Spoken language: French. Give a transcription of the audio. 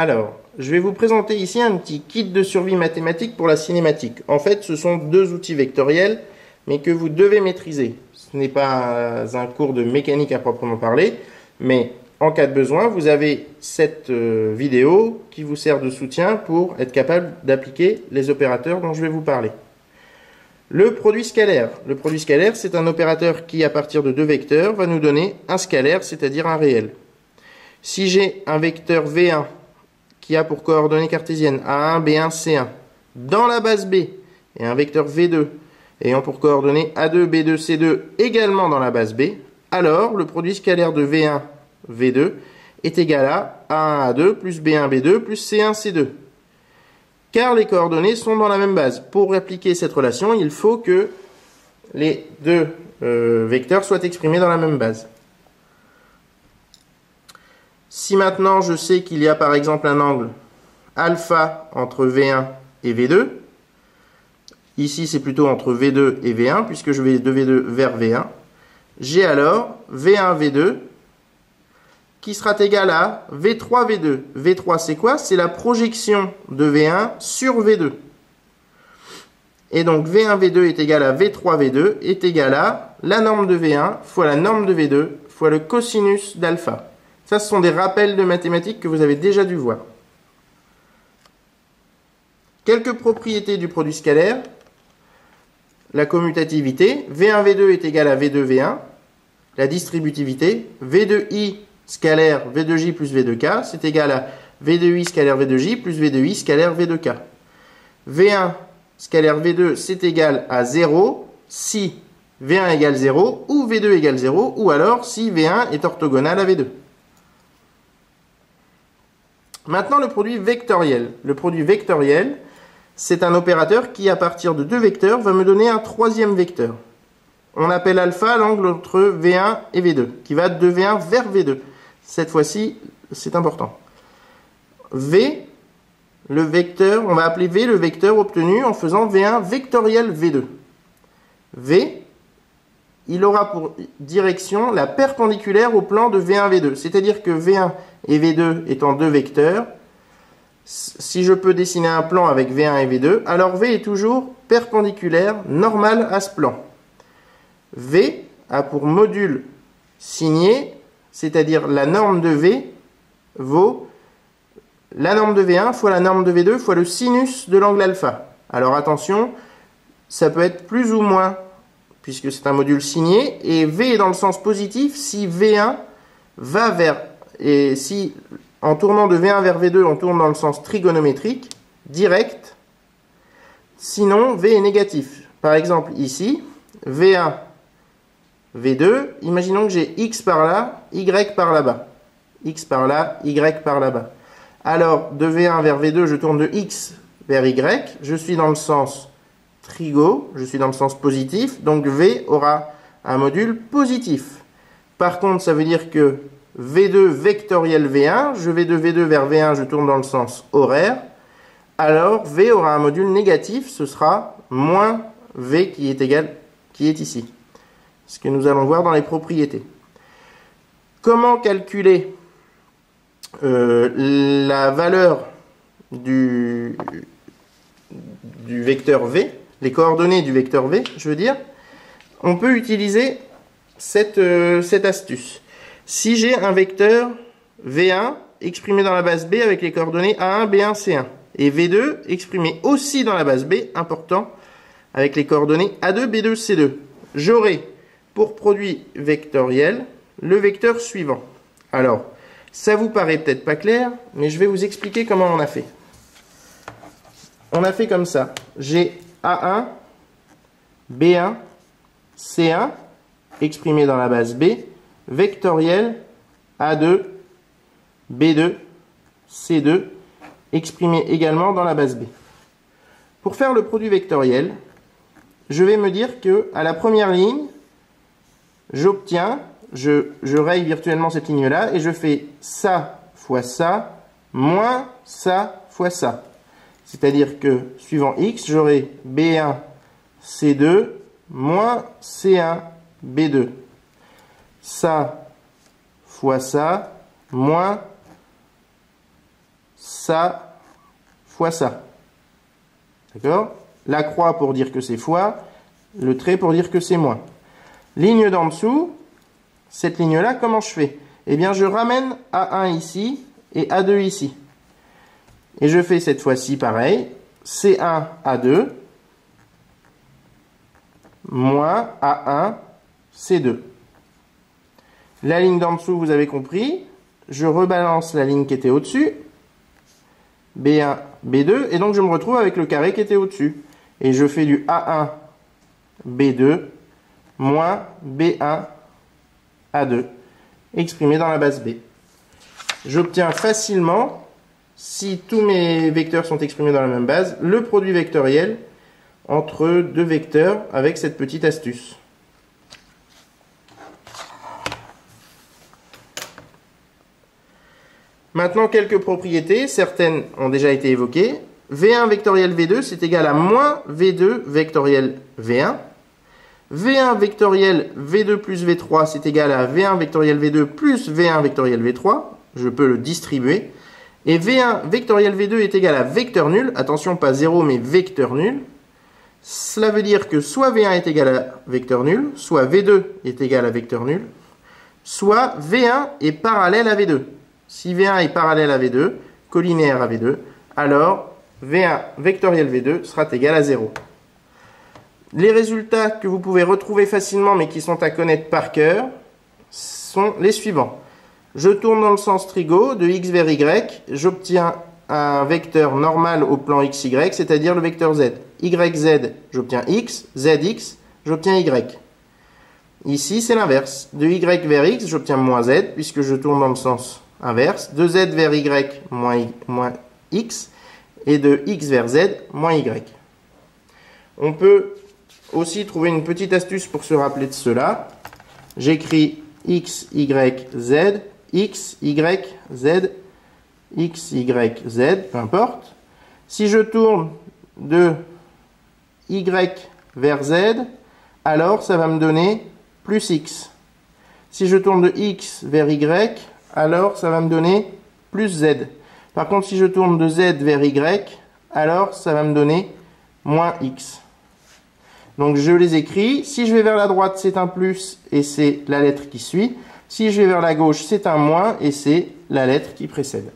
Alors, je vais vous présenter ici un petit kit de survie mathématique pour la cinématique. En fait, ce sont deux outils vectoriels, mais que vous devez maîtriser. Ce n'est pas un cours de mécanique à proprement parler, mais en cas de besoin, vous avez cette vidéo qui vous sert de soutien pour être capable d'appliquer les opérateurs dont je vais vous parler. Le produit scalaire. Le produit scalaire, c'est un opérateur qui, à partir de deux vecteurs, va nous donner un scalaire, c'est-à-dire un réel. Si j'ai un vecteur V1 qui a pour coordonnées cartésiennes A1, B1, C1 dans la base B, et un vecteur V2 ayant pour coordonnées A2, B2, C2 également dans la base B, alors le produit scalaire de V1, V2 est égal à A1, A2 plus B1, B2 plus C1, C2. Car les coordonnées sont dans la même base. Pour appliquer cette relation, il faut que les deux vecteurs soient exprimés dans la même base. Si maintenant je sais qu'il y a par exemple un angle alpha entre V1 et V2, ici c'est plutôt entre V2 et V1, puisque je vais de V2 vers V1, j'ai alors V1, V2 qui sera égal à V3, V2. V3 c'est quoi? C'est la projection de V1 sur V2. Et donc V1, V2 est égal à V3, V2 est égal à la norme de V1 fois la norme de V2 fois le cosinus d'alpha. Ça, ce sont des rappels de mathématiques que vous avez déjà dû voir. Quelques propriétés du produit scalaire. La commutativité. V1, V2 est égal à V2, V1. La distributivité. V2i scalaire V2j plus V2k, c'est égal à V2i scalaire V2j plus V2i scalaire V2k. V1 scalaire V2, c'est égal à 0 si V1 égale 0 ou V2 égale 0, ou alors si V1 est orthogonal à V2. Maintenant, le produit vectoriel. Le produit vectoriel, c'est un opérateur qui, à partir de deux vecteurs, va me donner un troisième vecteur. On appelle alpha l'angle entre V1 et V2, qui va de V1 vers V2. Cette fois-ci, c'est important. V, le vecteur, on va appeler V le vecteur obtenu en faisant V1 vectoriel V2. V, il aura pour direction la perpendiculaire au plan de V1, V2. C'est-à-dire que V1 et V2 étant deux vecteurs, si je peux dessiner un plan avec V1 et V2, alors V est toujours perpendiculaire, normal à ce plan. V a pour module signé, c'est-à-dire la norme de V vaut la norme de V1 fois la norme de V2 fois le sinus de l'angle alpha. Alors attention, ça peut être plus ou moins, puisque c'est un module signé, et V est dans le sens positif si V1 va vers, et si en tournant de V1 vers V2, on tourne dans le sens trigonométrique, direct, sinon V est négatif. Par exemple ici, V1, V2, imaginons que j'ai X par là, Y par là-bas. X par là, Y par là-bas. Alors, de V1 vers V2, je tourne de X vers Y, je suis dans le sens trigo, je suis dans le sens positif, donc V aura un module positif. Par contre, ça veut dire que V2 vectoriel V1, je vais de V2 vers V1, je tourne dans le sens horaire, alors V aura un module négatif, ce sera moins V qui est ici. Ce que nous allons voir dans les propriétés. Comment calculer la valeur du vecteur V, les coordonnées du vecteur V, je veux dire, on peut utiliser cette astuce. Si j'ai un vecteur V1 exprimé dans la base B avec les coordonnées A1, B1, C1, et V2 exprimé aussi dans la base B, important, avec les coordonnées A2, B2, C2, j'aurai pour produit vectoriel le vecteur suivant. Alors, ça vous paraît peut-être pas clair, mais je vais vous expliquer comment on a fait. On a fait comme ça. J'ai A1, B1, C1, exprimé dans la base B, vectoriel A2, B2, C2, exprimé également dans la base B. Pour faire le produit vectoriel, je vais me dire que à la première ligne, j'obtiens, je raye virtuellement cette ligne-là, et je fais ça fois ça, moins ça fois ça. C'est-à-dire que, suivant x, j'aurai B1, C2, moins C1, B2. Ça fois ça, moins ça fois ça. D'accord? La croix pour dire que c'est fois, le trait pour dire que c'est moins. Ligne d'en dessous, cette ligne-là, comment je fais? Eh bien, je ramène A1 ici et A2 ici. Et je fais cette fois-ci pareil, C1, A2, moins A1, C2. La ligne d'en dessous, vous avez compris. Je rebalance la ligne qui était au-dessus. B1, B2. Et donc, je me retrouve avec le carré qui était au-dessus. Et je fais du A1, B2, moins B1, A2, exprimé dans la base B. J'obtiens facilement, si tous mes vecteurs sont exprimés dans la même base, le produit vectoriel entre deux vecteurs avec cette petite astuce. Maintenant, quelques propriétés, certaines ont déjà été évoquées. V1 vectoriel V2, c'est égal à moins V2 vectoriel V1. V1 vectoriel V2 plus V3, c'est égal à V1 vectoriel V2 plus V1 vectoriel V3. Je peux le distribuer. Et V1 vectoriel V2 est égal à vecteur nul. Attention, pas 0, mais vecteur nul. Cela veut dire que soit V1 est égal à vecteur nul, soit V2 est égal à vecteur nul, soit V1 est parallèle à V2. Si V1 est parallèle à V2, collinéaire à V2, alors V1 vectoriel V2 sera égal à 0. Les résultats que vous pouvez retrouver facilement mais qui sont à connaître par cœur sont les suivants. Je tourne dans le sens trigo de x vers y, j'obtiens un vecteur normal au plan xy, c'est-à-dire le vecteur z. YZ, j'obtiens x, zx, j'obtiens y. Ici, c'est l'inverse. De y vers x, j'obtiens moins z, puisque je tourne dans le sens inverse. De z vers y, moins x. Et de x vers z, moins y. On peut aussi trouver une petite astuce pour se rappeler de cela. J'écris x, y, z, x, y, z, x, y, z, peu importe. Si je tourne de y vers z, alors ça va me donner plus x. Si je tourne de x vers y, alors ça va me donner plus z. Par contre, si je tourne de z vers y, alors ça va me donner moins x. Donc je les écris. Si je vais vers la droite, c'est un plus et c'est la lettre qui suit. Si je vais vers la gauche, c'est un moins et c'est la lettre qui précède.